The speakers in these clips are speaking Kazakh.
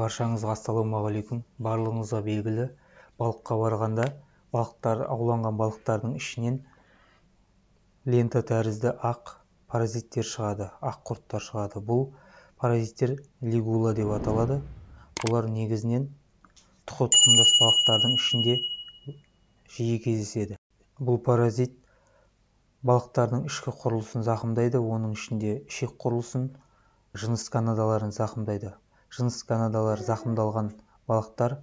Баршаңызға ассалаумағалейкум. Барлығыңызға белгілі, балыққа барғанда ауланған балықтардың ішінен лента тәрізді ақ паразиттер шығады, ақ құрттар шығады. Бұл паразиттер лигула деп аталады. Бұлар негізінен тұқымдас балықтардың ішінде жиі кездеседі. Бұл паразит балықтардың ішкі құрылысын зақымдайды, оның ішінде ішек құрылысын, жыныс каналдарын зақымдайды. Жыныс каналдары зақымдалған балықтар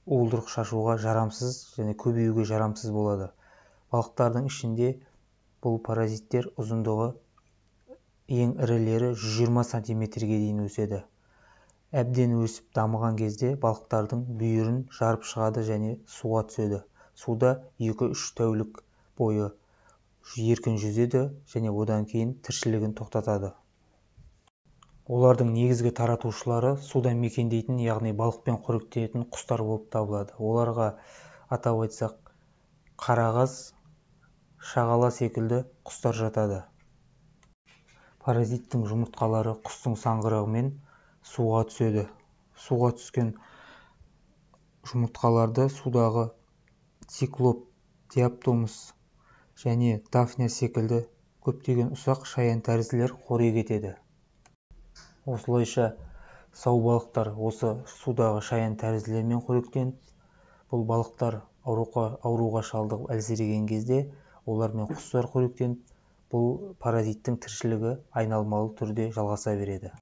уылдырық шашуға жарамсыз және көбеюге жарамсыз болады. Балықтардың ішінде бұл паразиттер ұзындығы ең ірілері 120 сантиметрге дейін өседі. Әбден өсіп дамыған кезде балықтардың бүйірін жарып шығады және суға түседі. Суда 2-3 тәулік бойы еркін жүзеді және одан кейін тіршілігін тоқтатады. Олардың негізгі таратушылары суда мекендейтін, яғни балықпен қоректенетін құстар болып табылады. Оларға атап айтсақ, қарағаз, шағала секілді құстар жатады. Паразиттің жұмыртқалары құстың саңғырауымен суға түседі. Суға түскен жұмыртқаларды судағы циклоп, диаптомус және дафния секілді көптеген ұсақ шаян тәрізділер қорек етеді. Осылайша сау балықтар осы судағы шаян тәрізділермен қоректеніп, бұл балықтар ауруға шалдығып әлсіреген кезде олармен құстар қоректеніп, бұл паразиттің тіршілігі айналмалы түрде жалғаса береді.